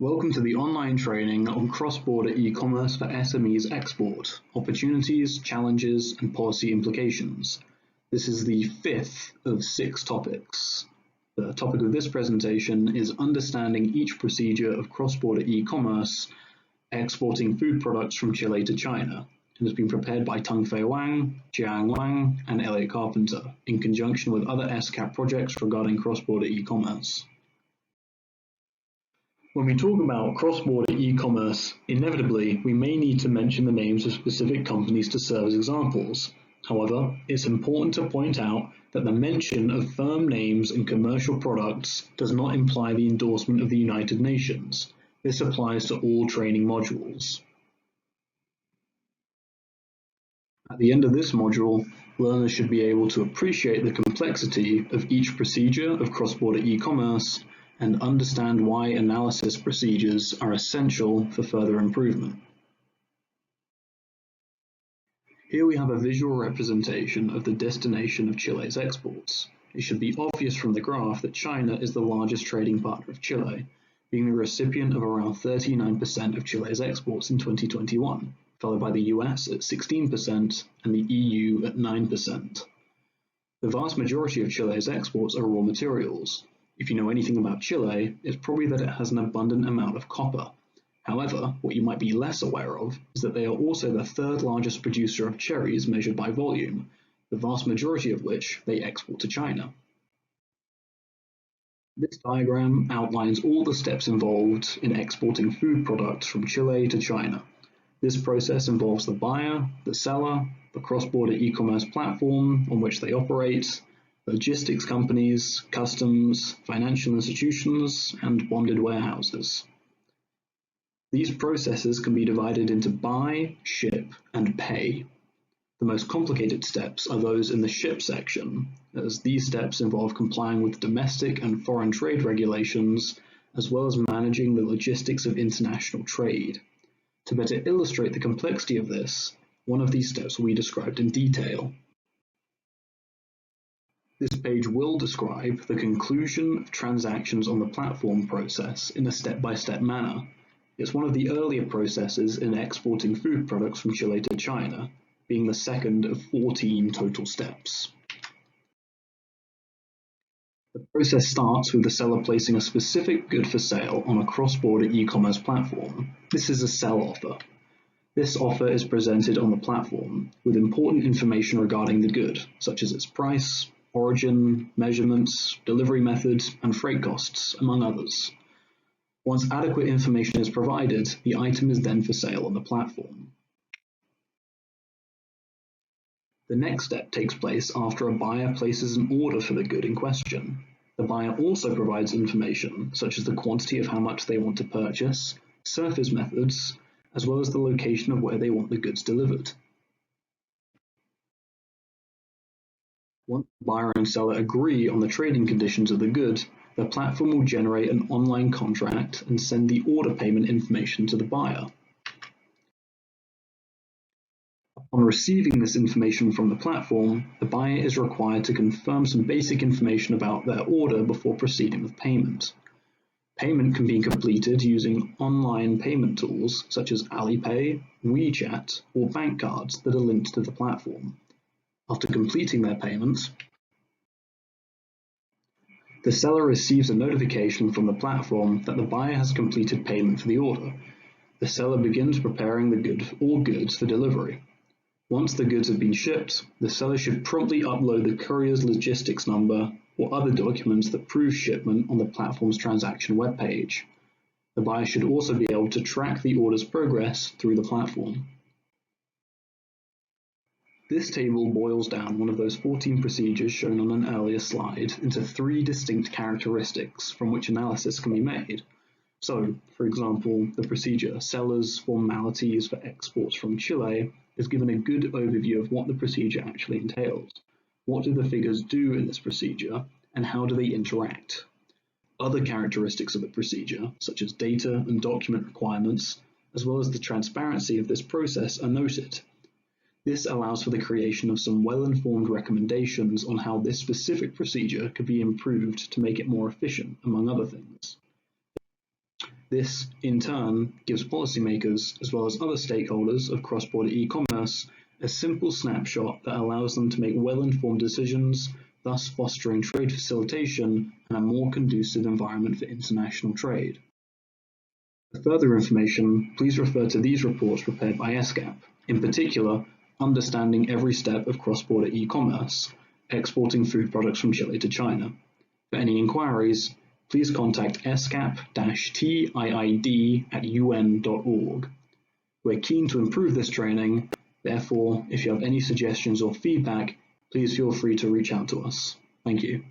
Welcome to the online training on cross-border e-commerce for SMEs export, opportunities, challenges, and policy implications. This is the fifth of 6 topics. The topic of this presentation is understanding each procedure of cross-border e-commerce exporting food products from Chile to China. It has been prepared by Tengfei Wang, Jiang Wang, and Elliot Carpenter in conjunction with other SCAP projects regarding cross-border e-commerce. When we talk about cross-border e-commerce, inevitably we may need to mention the names of specific companies to serve as examples. However, it's important to point out that the mention of firm names and commercial products does not imply the endorsement of the United Nations. This applies to all training modules. At the end of this module, learners should be able to appreciate the complexity of each procedure of cross-border e-commerce and understand why analysis procedures are essential for further improvement. Here we have a visual representation of the destination of Chile's exports. It should be obvious from the graph that China is the largest trading partner of Chile, being the recipient of around 39% of Chile's exports in 2021, followed by the US at 16% and the EU at 9%. The vast majority of Chile's exports are raw materials. If you know anything about Chile, it's probably that it has an abundant amount of copper. However, what you might be less aware of is that they are also the third largest producer of cherries measured by volume, the vast majority of which they export to China. This diagram outlines all the steps involved in exporting food products from Chile to China. This process involves the buyer, the seller, the cross-border e-commerce platform on which they operate, logistics companies, customs, financial institutions, and bonded warehouses. These processes can be divided into buy, ship, and pay. The most complicated steps are those in the ship section, as these steps involve complying with domestic and foreign trade regulations, as well as managing the logistics of international trade. To better illustrate the complexity of this, one of these steps will be described in detail. This page will describe the conclusion of transactions on the platform process in a step-by-step manner. It's one of the earlier processes in exporting food products from Chile to China, being the second of 14 total steps. The process starts with the seller placing a specific good for sale on a cross-border e-commerce platform. This is a sell offer. This offer is presented on the platform with important information regarding the good, such as its price, origin, measurements, delivery methods, and freight costs, among others. Once adequate information is provided, the item is then for sale on the platform. The next step takes place after a buyer places an order for the good in question. The buyer also provides information, such as the quantity of how much they want to purchase, surface methods, as well as the location of where they want the goods delivered. Once the buyer and seller agree on the trading conditions of the good, the platform will generate an online contract and send the order payment information to the buyer. Upon receiving this information from the platform, the buyer is required to confirm some basic information about their order before proceeding with payment. Payment can be completed using online payment tools such as Alipay, WeChat, or bank cards that are linked to the platform. After completing their payments, the seller receives a notification from the platform that the buyer has completed payment for the order. The seller begins preparing the good or goods for delivery. Once the goods have been shipped, the seller should promptly upload the courier's logistics number or other documents that prove shipment on the platform's transaction webpage. The buyer should also be able to track the order's progress through the platform. This table boils down one of those 14 procedures shown on an earlier slide into 3 distinct characteristics from which analysis can be made. So, for example, the procedure sellers formalities for exports from Chile is given a good overview of what the procedure actually entails. What do the figures do in this procedure, and how do they interact? Other characteristics of the procedure, such as data and document requirements, as well as the transparency of this process, are noted. This allows for the creation of some well-informed recommendations on how this specific procedure could be improved to make it more efficient, among other things. This, in turn, gives policymakers, as well as other stakeholders of cross-border e-commerce, a simple snapshot that allows them to make well-informed decisions, thus fostering trade facilitation and a more conducive environment for international trade. For further information, please refer to these reports prepared by ESCAP, in particular, Understanding Every Step of Cross-Border E-Commerce, Exporting Food Products from Chile to China. For any inquiries, please contact escap-tiid@un.org. We're keen to improve this training, therefore, if you have any suggestions or feedback, please feel free to reach out to us. Thank you.